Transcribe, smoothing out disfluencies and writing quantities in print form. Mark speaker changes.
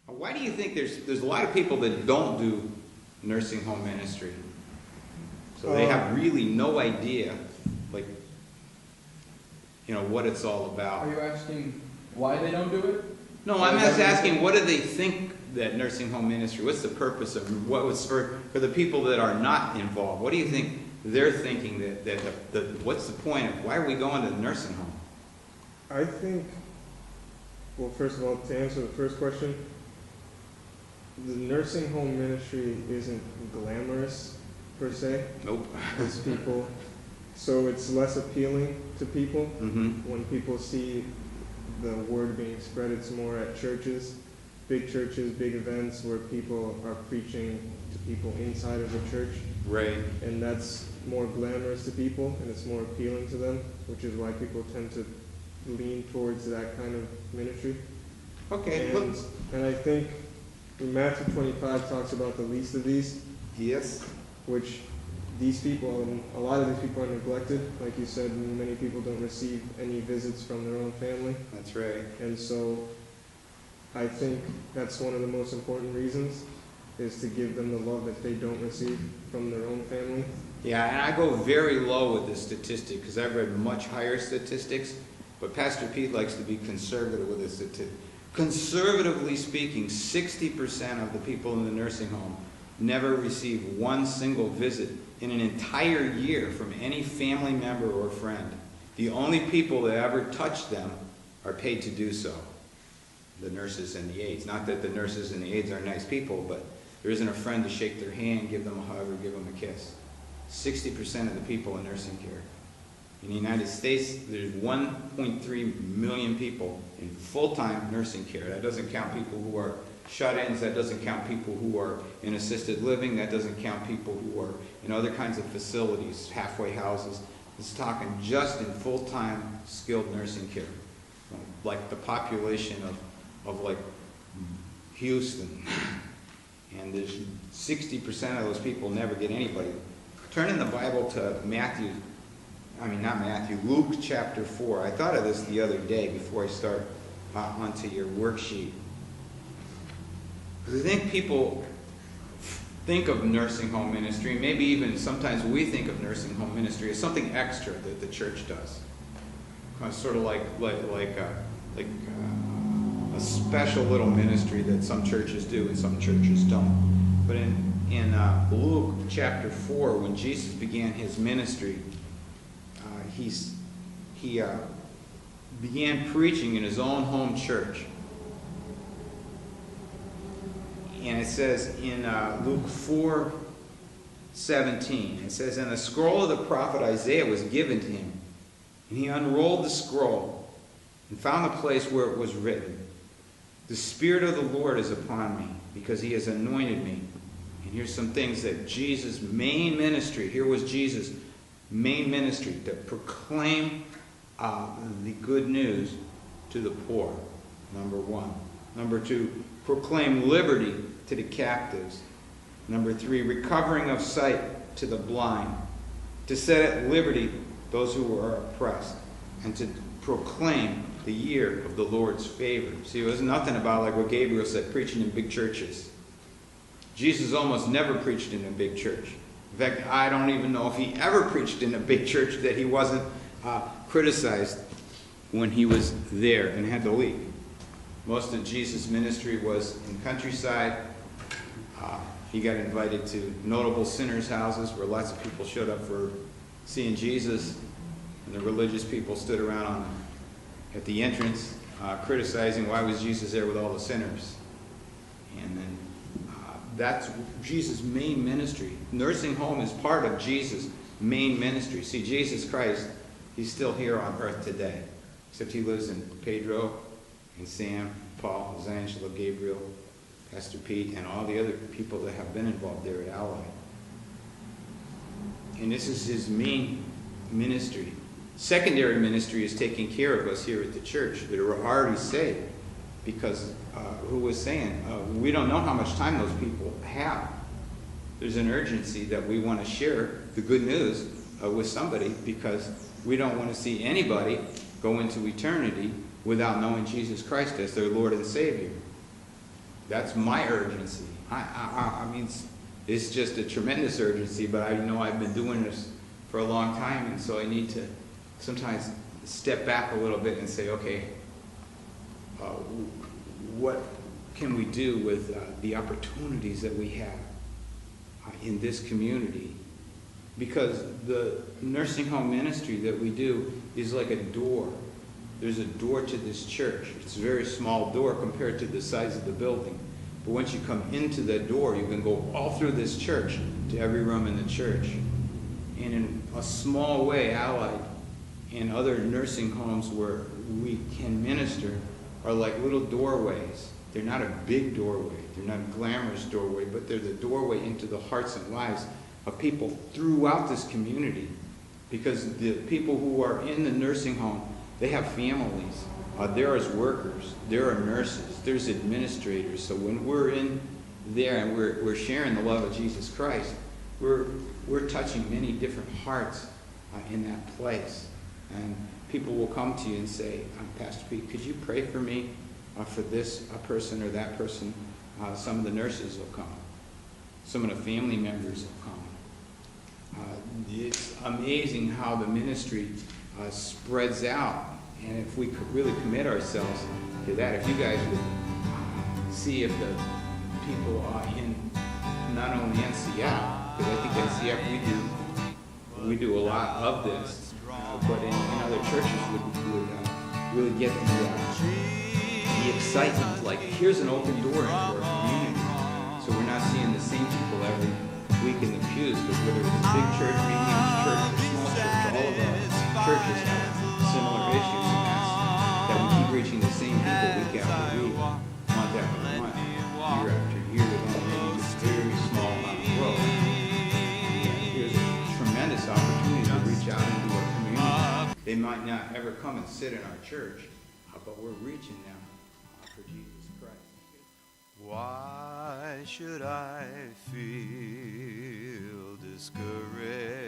Speaker 1: Why do you think there's a lot of people that don't do nursing home ministry? So they have really no idea, like, what it's all about.
Speaker 2: Are you asking why they don't do it?
Speaker 1: No, I'm just asking, what do they think that nursing home ministry, what's the purpose of it? What was for the people that are not involved? What do you think they're thinking what's the point of, why are we going to the nursing home?
Speaker 3: I think, well, first of all, to answer the first question, the nursing home ministry isn't glamorous per se.
Speaker 1: Nope.
Speaker 3: As people, so it's less appealing to people.
Speaker 1: Mm-hmm.
Speaker 3: When people see the word being spread, it's more at churches, big events where people are preaching to people inside of the church.
Speaker 1: Right.
Speaker 3: And that's more glamorous to people, and it's more appealing to them, which is why people tend to lean towards that kind of ministry.
Speaker 1: Okay.
Speaker 3: And I think Matthew 25 talks about the least of these.
Speaker 1: Yes.
Speaker 3: Which these people, and a lot of these people are neglected. Like you said, many people don't receive any visits from their own family.
Speaker 1: That's right.
Speaker 3: And so I think that's one of the most important reasons, is to give them the love that they don't receive from their own family.
Speaker 1: Yeah, and I go very low with this statistic because I've read much higher statistics, but Pastor Pete likes to be conservative with his statistic. Conservatively speaking, 60% of the people in the nursing home never receive one single visit in an entire year from any family member or friend. The only people that ever touch them are paid to do so. The nurses and the aides. Not that the nurses and the aides are nice people, but there isn't a friend to shake their hand, give them a hug, or give them a kiss. 60% of the people in nursing care. In the United States, there's 1.3 million people in full-time nursing care. That doesn't count people who are shut-ins, that doesn't count people who are in assisted living, that doesn't count people who are in other kinds of facilities, halfway houses. It's talking just in full-time skilled nursing care. Like the population of like Houston. And there's 60% of those people never get anybody. Turn in the Bible to Luke chapter 4. I thought of this the other day before I start onto your worksheet. Because I think people think of nursing home ministry, maybe even sometimes we think of nursing home ministry as something extra that the church does. Sort of like a special little ministry that some churches do and some churches don't. But in Luke chapter 4, when Jesus began his ministry, he began preaching in his own home church. And it says in Luke 4:17, it says, "And the scroll of the prophet Isaiah was given to him. And he unrolled the scroll and found the place where it was written, 'The Spirit of the Lord is upon me, because he has anointed me.'" And here's some things that Jesus' main ministry, here was Jesus' main ministry, to proclaim the good news to the poor, number one. Number two, proclaim liberty to the captives. Number three, recovering of sight to the blind. To set at liberty those who are oppressed. And to proclaim the year of the Lord's favor. See, it was nothing about, like what Gabriel said, preaching in big churches. Jesus almost never preached in a big church. In fact, I don't even know if he ever preached in a big church that he wasn't criticized when he was there and had to leave. Most of Jesus' ministry was in countryside. He got invited to notable sinners' houses where lots of people showed up for seeing Jesus, and the religious people stood around at the entrance criticizing why was Jesus there with all the sinners. And then that's Jesus' main ministry. Nursing home is part of Jesus' main ministry. See, Jesus Christ, he's still here on earth today, except he lives in Pedro and Sam, Paul, Angela, Gabriel, Pastor Pete, and all the other people that have been involved there at Ally. And this is his main ministry. Secondary ministry is taking care of us here at the church that are already saved, because who was saying, we don't know how much time those people have. There's an urgency that we want to share the good news with somebody, because we don't want to see anybody go into eternity without knowing Jesus Christ as their Lord and Savior. That's my urgency. I mean, it's just a tremendous urgency, but I know I've been doing this for a long time, and so I need to sometimes step back a little bit and say, okay, what can we do with the opportunities that we have in this community? Because the nursing home ministry that we do is like a door. There's a door to this church. It's a very small door compared to the size of the building. But once you come into that door, you can go all through this church to every room in the church. And in a small way, Allied and other nursing homes where we can minister are like little doorways. They're not a big doorway. They're not a glamorous doorway, but they're the doorway into the hearts and lives of people throughout this community. Because the people who are in the nursing home, they have families. There are workers. There are nurses. There's administrators. So when we're in there and we're sharing the love of Jesus Christ, we're touching many different hearts in that place. And people will come to you and say, Pastor Pete, could you pray for me for this person or that person? Some of the nurses will come. Some of the family members will come. It's amazing how the ministry spreads out. And if we could really commit ourselves to that, if you guys would see if the people in not only NCF, because I think NCF we do a lot of this, but in other churches would really get the excitement, like here's an open door into our community. So we're not seeing the same people every week in the pews, but whether it's a big church, medium church, or small church, all of our churches have similar issues, and that's that we keep reaching the same people week after week, month after month, year after year, with only just a very small amount of growth. And here's a tremendous opportunity to reach out into our community. They might not ever come and sit in our church, but we're reaching them for Jesus Christ.
Speaker 4: Why should I feel discouraged